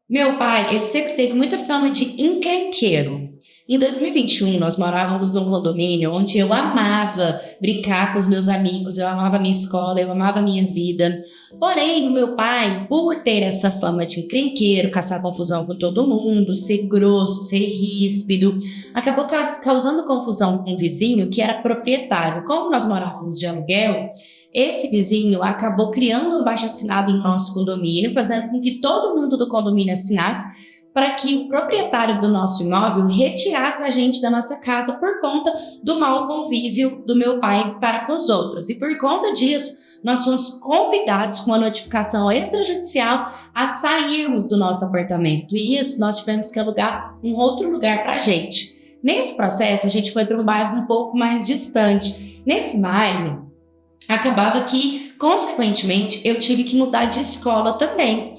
Meu pai, ele sempre teve muita fama de encrenqueiro. Em 2021, nós morávamos num condomínio onde eu amava brincar com os meus amigos, eu amava a minha escola, eu amava a minha vida. Porém, o meu pai, por ter essa fama de encrenqueiro, caçar confusão com todo mundo, ser grosso, ser ríspido, acabou causando confusão com um vizinho que era proprietário. Como nós morávamos de aluguel, esse vizinho acabou criando um abaixo-assinado no nosso condomínio, fazendo com que todo mundo do condomínio assinasse para que o proprietário do nosso imóvel retirasse a gente da nossa casa por conta do mau convívio do meu pai para com os outros. E por conta disso, nós fomos convidados com uma notificação extrajudicial a sairmos do nosso apartamento. E isso nós tivemos que alugar um outro lugar para a gente. Nesse processo, a gente foi para um bairro um pouco mais distante. Nesse bairro, acabava que, consequentemente, eu tive que mudar de escola também.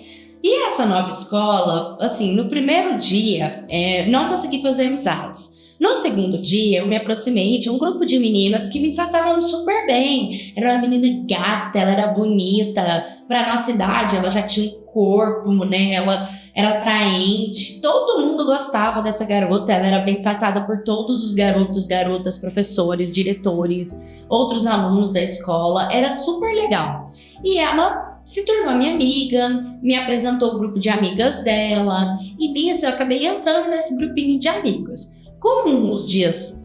E essa nova escola, assim, no primeiro dia, não consegui fazer amizades. No segundo dia, eu me aproximei de um grupo de meninas que me trataram super bem. Era uma menina gata, ela era bonita. Para nossa idade, ela já tinha um corpo, né? Ela era atraente. Todo mundo gostava dessa garota. Ela era bem tratada por todos os garotos, garotas, professores, diretores, outros alunos da escola. Era super legal. E ela se tornou minha amiga, me apresentou o grupo de amigas dela. E nisso eu acabei entrando nesse grupinho de amigos. Com os dias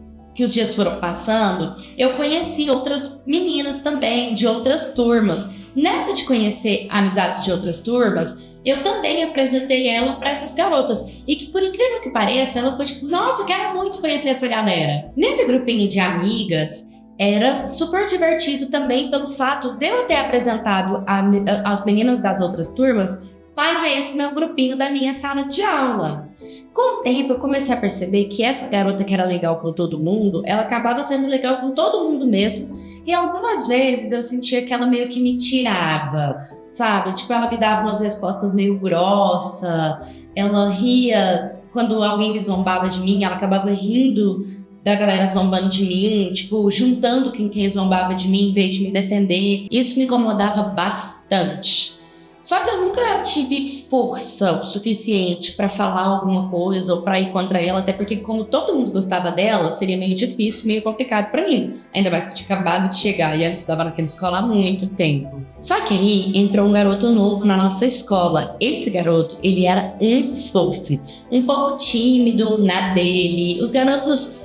foram passando, eu conheci outras meninas também, de outras turmas. Nessa de conhecer amizades de outras turmas, eu também apresentei ela para essas garotas. E que, por incrível que pareça, ela ficou tipo, nossa, quero muito conhecer essa galera. Nesse grupinho de amigas, era super divertido também pelo fato de eu ter apresentado as meninas das outras turmas para esse meu grupinho da minha sala de aula. Com o tempo, eu comecei a perceber que essa garota que era legal com todo mundo, ela acabava sendo legal com todo mundo mesmo. E algumas vezes eu sentia que ela meio que me tirava, sabe? Tipo, ela me dava umas respostas meio grossa, ela ria quando alguém me zombava de mim, ela acabava rindo da galera zombando de mim, tipo, juntando quem zombava de mim em vez de me defender. Isso me incomodava bastante. Só que eu nunca tive força o suficiente para falar alguma coisa ou para ir contra ela, até porque como todo mundo gostava dela, seria meio difícil, meio complicado para mim. Ainda mais que eu tinha acabado de chegar e ela estudava naquela escola há muito tempo. Só que aí entrou um garoto novo na nossa escola. Esse garoto, ele era um fofo, um pouco tímido na dele. Os garotos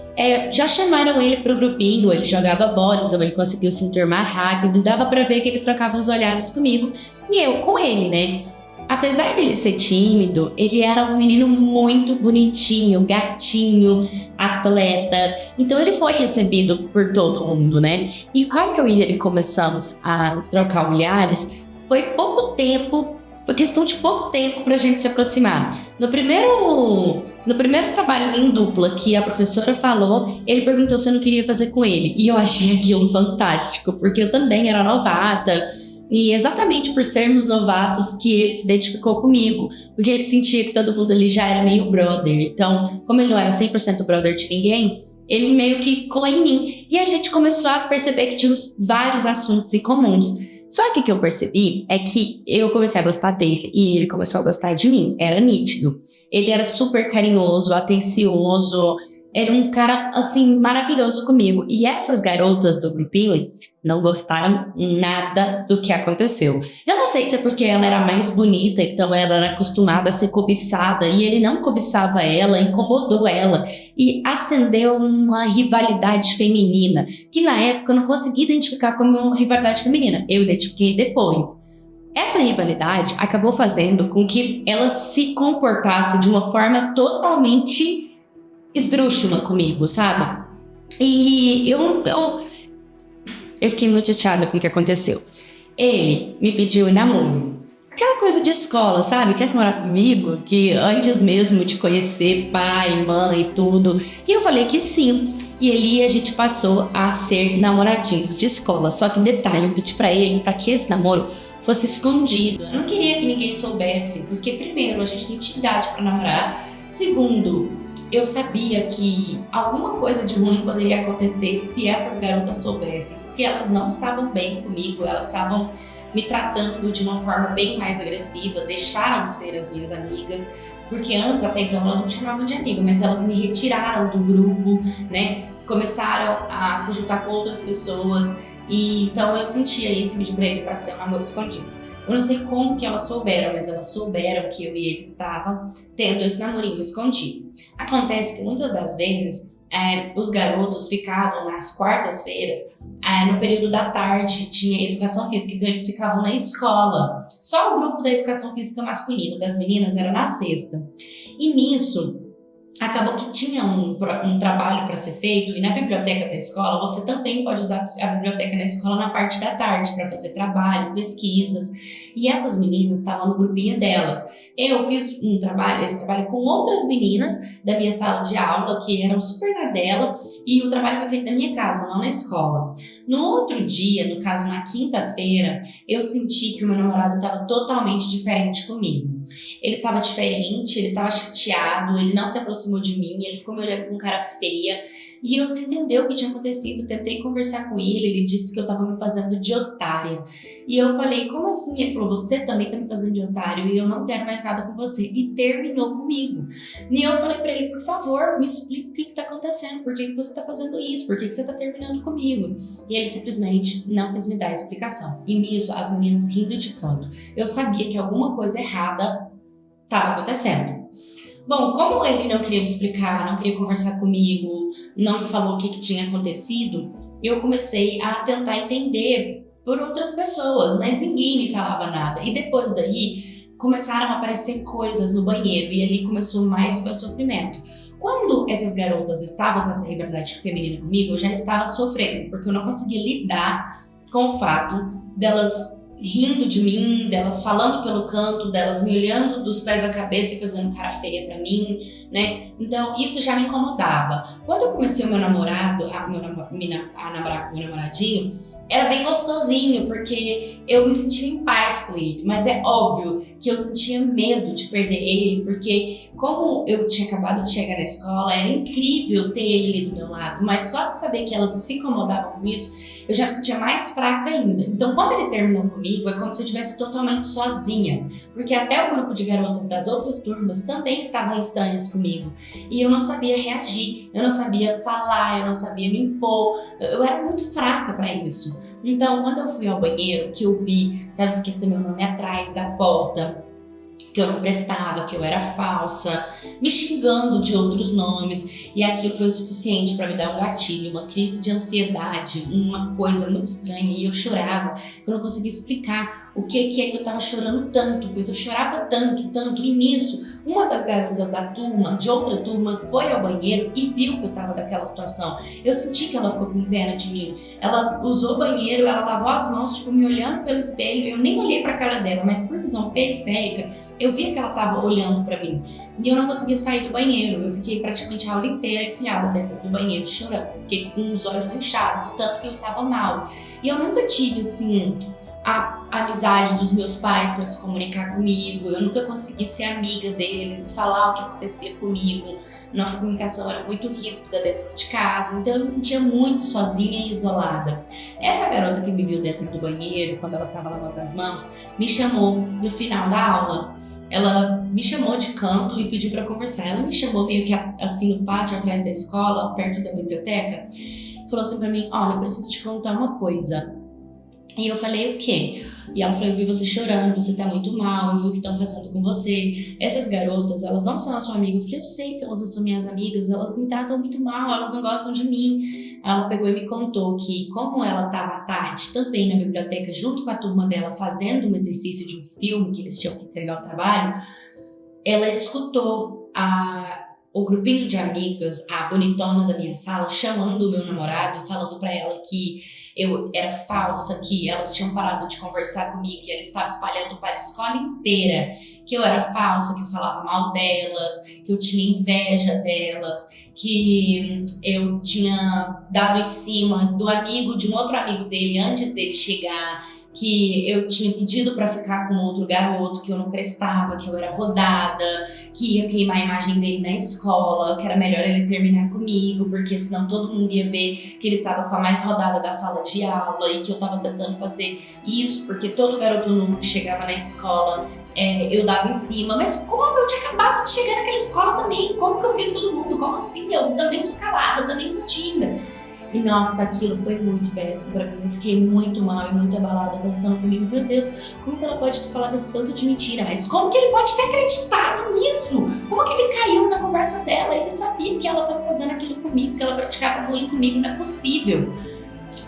já chamaram ele pro grupinho, ele jogava bola, então ele conseguiu se enturmar rápido, dava pra ver que ele trocava uns olhares comigo e eu com ele, né? Apesar dele ser tímido, ele era um menino muito bonitinho, gatinho, atleta, então ele foi recebido por todo mundo, né? E como eu e ele começamos a trocar olhares, foi questão de pouco tempo pra gente se aproximar. No primeiro trabalho em dupla que a professora falou, ele perguntou se eu não queria fazer com ele. E eu achei aquilo fantástico, porque eu também era novata. E exatamente por sermos novatos que ele se identificou comigo. Porque ele sentia que todo mundo ali já era meio brother. Então, como ele não era 100% brother de ninguém, ele meio que colou em mim. E a gente começou a perceber que tínhamos vários assuntos em comuns. Só que o que eu percebi é que eu comecei a gostar dele e ele começou a gostar de mim. Era nítido. Ele era super carinhoso, atencioso. Era um cara, assim, maravilhoso comigo. E essas garotas do grupinho não gostaram nada do que aconteceu. Eu não sei se é porque ela era mais bonita, então ela era acostumada a ser cobiçada. E ele não cobiçava ela, incomodou ela. E acendeu uma rivalidade feminina, que na época eu não consegui identificar como uma rivalidade feminina. Eu identifiquei depois. Essa rivalidade acabou fazendo com que ela se comportasse de uma forma totalmente esdrúxula comigo, sabe? E eu fiquei muito chateada com o que aconteceu. Ele me pediu em namoro. Aquela coisa de escola, sabe? Quer namorar comigo? Que antes mesmo de conhecer pai, mãe e tudo. E eu falei que sim. E a gente passou a ser namoradinhos de escola. Só que detalhe, eu pedi pra ele pra que esse namoro fosse escondido. Eu não queria que ninguém soubesse, porque primeiro, a gente tem intimidade pra namorar. Segundo, eu sabia que alguma coisa de ruim poderia acontecer se essas garotas soubessem, porque elas não estavam bem comigo, elas estavam me tratando de uma forma bem mais agressiva, deixaram de ser as minhas amigas, porque antes, até então, elas me chamavam de amiga, mas elas me retiraram do grupo, né? Começaram a se juntar com outras pessoas, e então eu sentia isso e pedi pra ele pra ser um namoro escondido. Eu não sei como que elas souberam, mas elas souberam que eu e ele estavam tendo esse namorinho escondido. Acontece que muitas das vezes os garotos ficavam nas quartas-feiras, no período da tarde tinha educação física, então eles ficavam na escola. Só o grupo da educação física masculino, das meninas, era na sexta. E nisso, acabou que tinha um trabalho para ser feito, e na biblioteca da escola você também pode usar a biblioteca na escola na parte da tarde para fazer trabalho, pesquisas, e essas meninas estavam no grupinho delas. Eu fiz esse trabalho com outras meninas da minha sala de aula, que eram super na dela, e o trabalho foi feito na minha casa, não na escola. No outro dia, no caso na quinta-feira, eu senti que o meu namorado estava totalmente diferente comigo. Ele estava diferente, ele estava chateado, ele não se aproximou de mim, ele ficou me olhando com cara feia, e eu sem entender o que tinha acontecido, tentei conversar com ele disse que eu estava me fazendo de otária. E eu falei, como assim? Ele falou, você também tá me fazendo de otário e eu não quero mais nada com você. E terminou comigo. E eu falei pra ele, por favor, me explica o que tá acontecendo, por que você tá fazendo isso, por que você tá terminando comigo? E ele simplesmente não quis me dar explicação. E nisso, as meninas rindo de canto. Eu sabia que alguma coisa errada estava acontecendo. Bom, como ele não queria me explicar, não queria conversar comigo, não me falou o que tinha acontecido, eu comecei a tentar entender por outras pessoas, mas ninguém me falava nada. E depois daí, começaram a aparecer coisas no banheiro e ali começou mais o meu sofrimento. Quando essas garotas estavam com essa rivalidade feminina comigo, eu já estava sofrendo, porque eu não conseguia lidar com o fato delas rindo de mim, delas falando pelo canto, delas me olhando dos pés à cabeça e fazendo cara feia pra mim, né? Então isso já me incomodava. Quando eu comecei o meu namorado, a namorar com o meu namoradinho, era bem gostosinho, porque eu me sentia em paz com ele, mas é óbvio que eu sentia medo de perder ele, porque como eu tinha acabado de chegar na escola, era incrível ter ele ali do meu lado, mas só de saber que elas se incomodavam com isso, eu já me sentia mais fraca ainda. Então quando ele terminou comigo, é como se eu estivesse totalmente sozinha, porque até o grupo de garotas das outras turmas também estavam estranhas comigo, e eu não sabia reagir, eu não sabia falar, eu não sabia me impor, eu era muito fraca para isso. Então, quando eu fui ao banheiro, que eu vi, estava escrito meu nome atrás da porta, que eu não prestava, que eu era falsa, me xingando de outros nomes, e aquilo foi o suficiente para me dar um gatilho, uma crise de ansiedade, uma coisa muito estranha, e eu chorava, eu não conseguia explicar o que é que eu estava chorando tanto, pois eu chorava tanto, e nisso, uma das garotas da turma, de outra turma, foi ao banheiro e viu que eu estava daquela situação. Eu senti que ela ficou com pena de mim. Ela usou o banheiro, ela lavou as mãos, tipo, me olhando pelo espelho. Eu nem olhei pra cara dela, mas por visão periférica, eu via que ela estava olhando pra mim. E eu não conseguia sair do banheiro. Eu fiquei praticamente a aula inteira enfiada dentro do banheiro, chorando. Fiquei com os olhos inchados, do tanto que eu estava mal. E eu nunca tive, assim, a amizade dos meus pais para se comunicar comigo, eu nunca consegui ser amiga deles e falar o que acontecia comigo. Nossa comunicação era muito ríspida dentro de casa, então eu me sentia muito sozinha e isolada. Essa garota que me viu dentro do banheiro, quando ela estava lavando as mãos, me chamou no final da aula. Ela me chamou de canto e pediu para conversar. Ela me chamou meio que assim no pátio atrás da escola, perto da biblioteca, falou assim para mim, olha, eu preciso te contar uma coisa. E eu falei, o quê? E ela falou, eu vi você chorando, você tá muito mal, eu vi o que estão fazendo com você. Essas garotas, elas não são a sua amiga. Eu falei, eu sei que elas não são minhas amigas, elas me tratam muito mal, elas não gostam de mim. Ela pegou e me contou que, como ela estava à tarde também na biblioteca, junto com a turma dela, fazendo um exercício de um filme que eles tinham que entregar o trabalho, ela escutou o grupinho de amigas, a bonitona da minha sala, chamando o meu namorado, falando pra ela que eu era falsa, que elas tinham parado de conversar comigo, que ela estava espalhando para a escola inteira que eu era falsa, que eu falava mal delas, que eu tinha inveja delas, que eu tinha dado em cima do amigo, de um outro amigo dele, antes dele chegar, que eu tinha pedido pra ficar com outro garoto, que eu não prestava, que eu era rodada, que ia queimar a imagem dele na escola, que era melhor ele terminar comigo, porque senão todo mundo ia ver que ele tava com a mais rodada da sala de aula e que eu tava tentando fazer isso, porque todo garoto novo que chegava na escola eu dava em cima. Mas como eu tinha acabado de chegar naquela escola também? Como que eu fiquei com todo mundo? Como assim? Eu também sou calada, também sou tímida. E nossa, aquilo foi muito péssimo pra mim. Eu fiquei muito mal e muito abalada, pensando comigo, meu Deus, como que ela pode ter falado esse tanto de mentira? Mas como que ele pode ter acreditado nisso? Como que ele caiu na conversa dela? Ele sabia que ela estava fazendo aquilo comigo, que ela praticava bullying comigo, não é possível.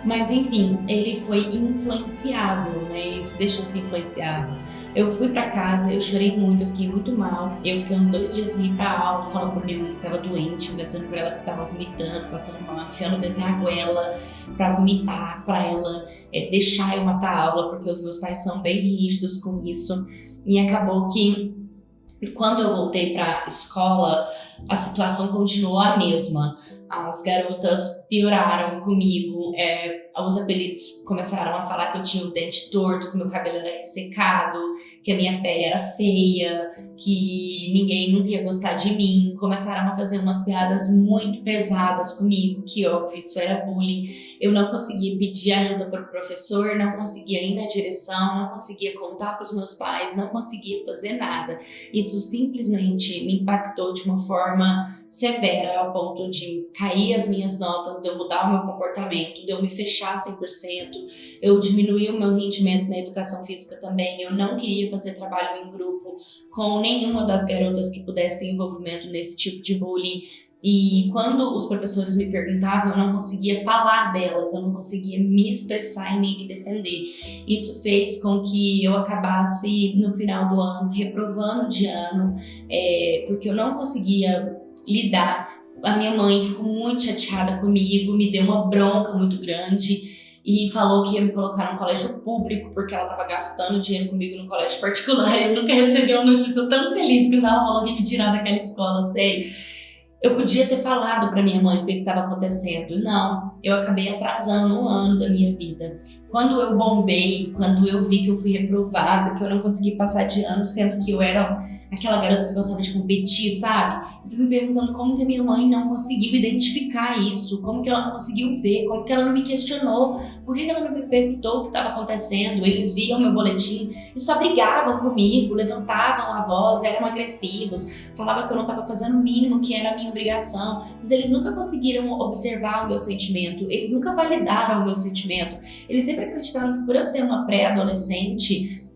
Mas enfim, ele foi influenciável, né? Ele se deixou ser influenciável. Eu fui pra casa, eu chorei muito, eu fiquei muito mal. Eu fiquei uns 2 dias sem ir pra aula, falando pra minha mãe que tava doente, inventando pra ela que tava vomitando, passando mal, enfiando o dedo na goela pra vomitar, pra ela deixar eu matar a aula, porque os meus pais são bem rígidos com isso. E acabou que quando eu voltei pra escola, a situação continuou a mesma. As garotas pioraram comigo, os apelidos começaram a falar que eu tinha o dente torto, que meu cabelo era ressecado, que a minha pele era feia, que ninguém nunca ia gostar de mim. Começaram a fazer umas piadas muito pesadas comigo, que óbvio, isso era bullying. Eu não conseguia pedir ajuda para o professor, não conseguia ir na direção, não conseguia contar para os meus pais, não conseguia fazer nada. Isso simplesmente me impactou de uma forma severa, ao ponto de cair as minhas notas, de eu mudar o meu comportamento, de eu me fechar 100%, eu diminuí o meu rendimento na educação física também. Eu não queria fazer trabalho em grupo com nenhuma das garotas que pudesse ter envolvimento nesse tipo de bullying. E quando os professores me perguntavam, eu não conseguia falar delas, eu não conseguia me expressar e nem me defender. Isso fez com que eu acabasse, no final do ano, reprovando de ano, porque eu não conseguia lidar. A minha mãe ficou muito chateada comigo, me deu uma bronca muito grande e falou que ia me colocar num colégio público porque ela estava gastando dinheiro comigo no colégio particular. Eu nunca recebi uma notícia tão feliz quando ela falou que ia me tirar daquela escola, sério. Eu podia ter falado para minha mãe o que estava acontecendo. Não, eu acabei atrasando um ano da minha vida. Quando eu bombei, quando eu vi que eu fui reprovada, que eu não consegui passar de ano, sendo que eu era aquela garota que gostava de competir, sabe? Eu fico me perguntando como que a minha mãe não conseguiu identificar isso, como que ela não conseguiu ver, como que ela não me questionou, por que ela não me perguntou o que estava acontecendo. Eles viam meu boletim e só brigavam comigo, levantavam a voz, eram agressivos, falavam que eu não estava fazendo o mínimo que era a minha obrigação, mas eles nunca conseguiram observar o meu sentimento, eles nunca validaram o meu sentimento. Eles sempre acreditaram que por eu ser uma pré-adolescente,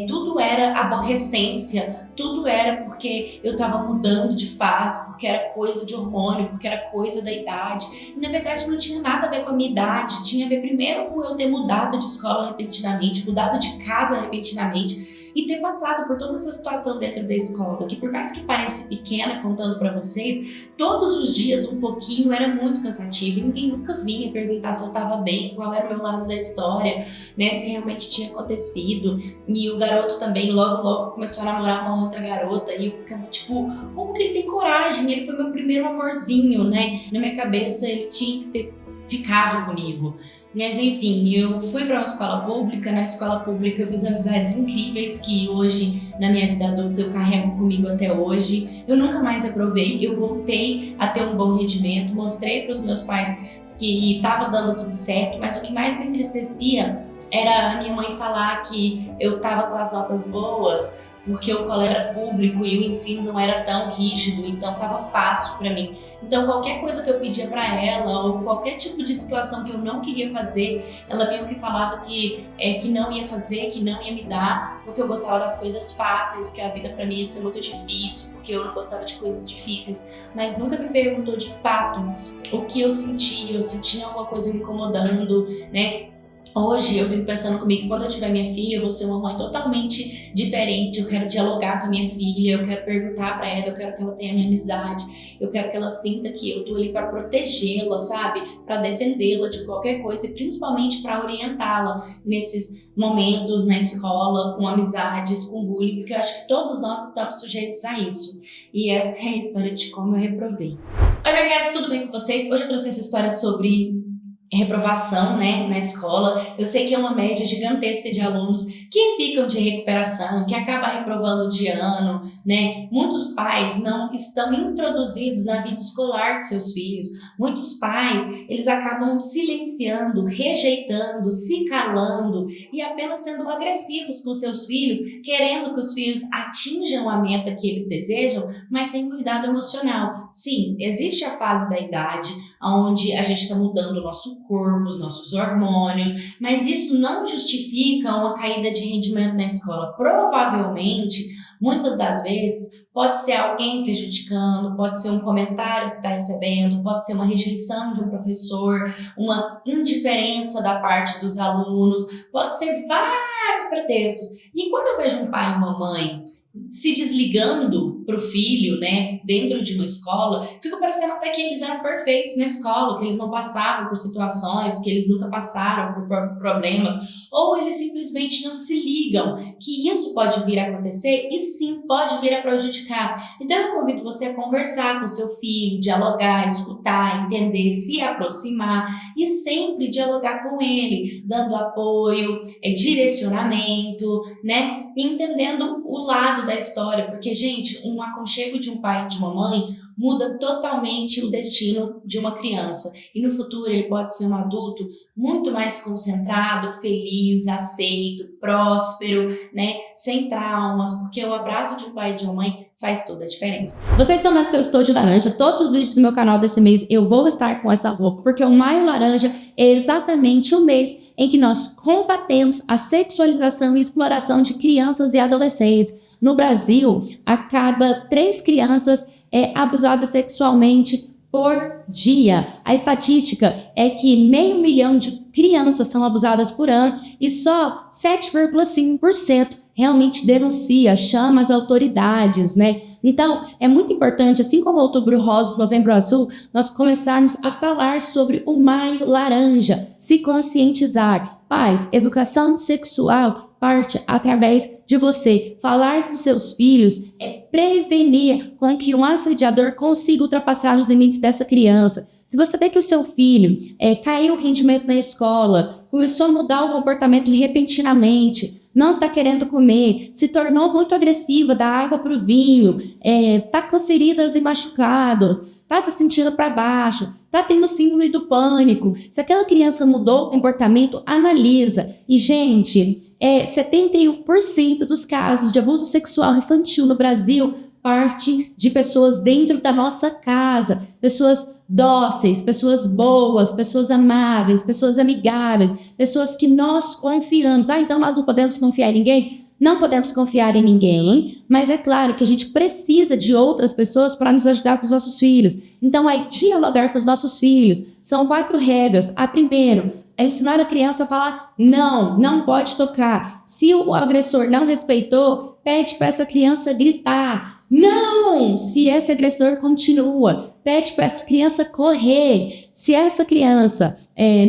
tudo era aborrecência, tudo era porque eu tava mudando de fase, porque era coisa de hormônio, porque era coisa da idade. E na verdade não tinha nada a ver com a minha idade, tinha a ver primeiro com eu ter mudado de escola repentinamente, mudado de casa repentinamente e ter passado por toda essa situação dentro da escola, que por mais que pareça pequena contando pra vocês, todos os dias um pouquinho era muito cansativo e ninguém nunca vinha perguntar se eu tava bem, qual era o meu lado da história, né, se realmente tinha acontecido. E o garoto também logo começou a namorar uma outra garota e eu ficava tipo, como que ele tem coragem? Ele foi meu primeiro amorzinho, né? Na minha cabeça ele tinha que ter ficado comigo. Mas enfim, eu fui para uma escola pública. Na escola pública eu fiz amizades incríveis que hoje, na minha vida adulta, eu carrego comigo até hoje. Eu nunca mais reprovei, eu voltei a ter um bom rendimento, mostrei para os meus pais que estava dando tudo certo, mas o que mais me entristecia era a minha mãe falar que eu estava com as notas boas porque o colégio era público e o ensino não era tão rígido, então estava fácil para mim. Então qualquer coisa que eu pedia para ela ou qualquer tipo de situação que eu não queria fazer, ela meio que falava que não ia fazer, que não ia me dar, porque eu gostava das coisas fáceis, que a vida para mim ia ser muito difícil, porque eu não gostava de coisas difíceis, mas nunca me perguntou de fato o que eu sentia, se tinha alguma coisa me incomodando, né? Hoje eu fico pensando comigo, quando eu tiver minha filha, eu vou ser uma mãe totalmente diferente. Eu quero dialogar com a minha filha, eu quero perguntar pra ela, eu quero que ela tenha minha amizade, eu quero que ela sinta que eu tô ali pra protegê-la, sabe? Pra defendê-la de qualquer coisa e principalmente pra orientá-la nesses momentos na escola, com amizades, com bullying, porque eu acho que todos nós estamos sujeitos a isso. E essa é a história de como eu reprovei. Oi, minha queridos, tudo bem com vocês? Hoje eu trouxe essa história sobre reprovação, né, na escola. Eu sei que é uma média gigantesca de alunos que ficam de recuperação, que acaba reprovando de ano, né? Muitos pais não estão introduzidos na vida escolar de seus filhos. Muitos pais, eles acabam silenciando, rejeitando, se calando e apenas sendo agressivos com seus filhos, querendo que os filhos atinjam a meta que eles desejam, mas sem cuidado emocional. Sim, existe a fase da idade onde a gente está mudando o nosso corpo, os nossos hormônios, mas isso não justifica uma caída de rendimento na escola. Provavelmente, muitas das vezes, pode ser alguém prejudicando, pode ser um comentário que está recebendo, pode ser uma rejeição de um professor, uma indiferença da parte dos alunos, pode ser vários pretextos. E quando eu vejo um pai e uma mãe se desligando para o filho, né, dentro de uma escola, fica parecendo até que eles eram perfeitos na escola, que eles não passavam por situações, que eles nunca passaram por problemas, ou eles simplesmente não se ligam que isso pode vir a acontecer e sim pode vir a prejudicar. Então eu convido você a conversar com seu filho, dialogar, escutar, entender, se aproximar e sempre dialogar com ele, dando apoio, direcionamento, né, entendendo o lado da história, porque, gente, um aconchego de um pai e de uma mãe muda totalmente o destino de uma criança. E no futuro ele pode ser um adulto muito mais concentrado, feliz, aceito, próspero, né? Sem traumas, porque o abraço de um pai e de uma mãe faz toda a diferença. Vocês estão vendo que eu estou de laranja. Todos os vídeos do meu canal desse mês eu vou estar com essa roupa, porque o Maio Laranja é exatamente o mês em que nós combatemos a sexualização e exploração de crianças e adolescentes. No Brasil, a cada 3 crianças é abusada sexualmente por dia. A estatística é que 500 mil de crianças são abusadas por ano e só 7,5% realmente denuncia, chama as autoridades, né? Então, é muito importante, assim como o Outubro Rosa, Novembro Azul, nós começarmos a falar sobre o Maio Laranja, se conscientizar. Pais, educação sexual parte através de você. Falar com seus filhos é prevenir com que um assediador consiga ultrapassar os limites dessa criança. Se você vê que o seu filho caiu o rendimento na escola, começou a mudar o comportamento repentinamente, não está querendo comer, se tornou muito agressiva da água para o vinho, está com feridas e machucados, está se sentindo para baixo, está tendo síndrome do pânico. Se aquela criança mudou o comportamento, analisa. E, gente, 71% dos casos de abuso sexual infantil no Brasil parte de pessoas dentro da nossa casa, pessoas dóceis, pessoas boas, pessoas amáveis, pessoas amigáveis, pessoas que nós confiamos. Então nós não podemos confiar em ninguém? Não podemos confiar em ninguém, mas é claro que a gente precisa de outras pessoas para nos ajudar com os nossos filhos. Então é dialogar com os nossos filhos. São 4 regras. A primeira é ensinar a criança a falar não, não pode tocar. Se o agressor não respeitou, pede para essa criança gritar não. Se esse agressor continua, pede para essa criança correr. Se essa criança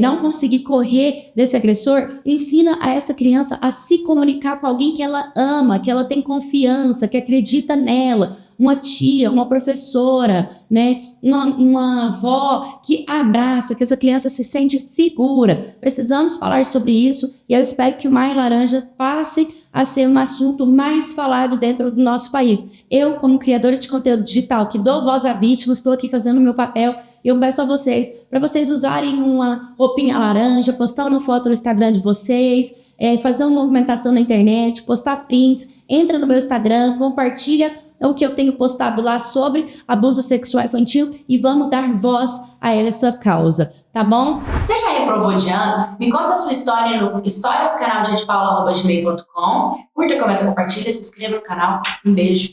não conseguir correr desse agressor, ensina a essa criança a se comunicar com alguém que ela ama, que ela tem confiança, que acredita nela. Uma tia, uma professora, né? Uma avó que abraça, que essa criança se sente segura. Precisamos falar sobre isso e eu espero que o Maio Laranja passe a ser um assunto mais falado dentro do nosso país. Eu, como criadora de conteúdo digital, que dou voz à vítima, estou aqui fazendo o meu papel e eu peço a vocês, para vocês usarem uma roupinha laranja, postar uma foto no Instagram de vocês, fazer uma movimentação na internet, postar prints, entra no meu Instagram, compartilha o que eu tenho postado lá sobre abuso sexual infantil e vamos dar voz a essa causa, tá bom? Você já reprovou de ano? Me conta a sua história no historiascanaldiadepaula@gmail.com. Curta, comenta, compartilha, se inscreva no canal. Um beijo.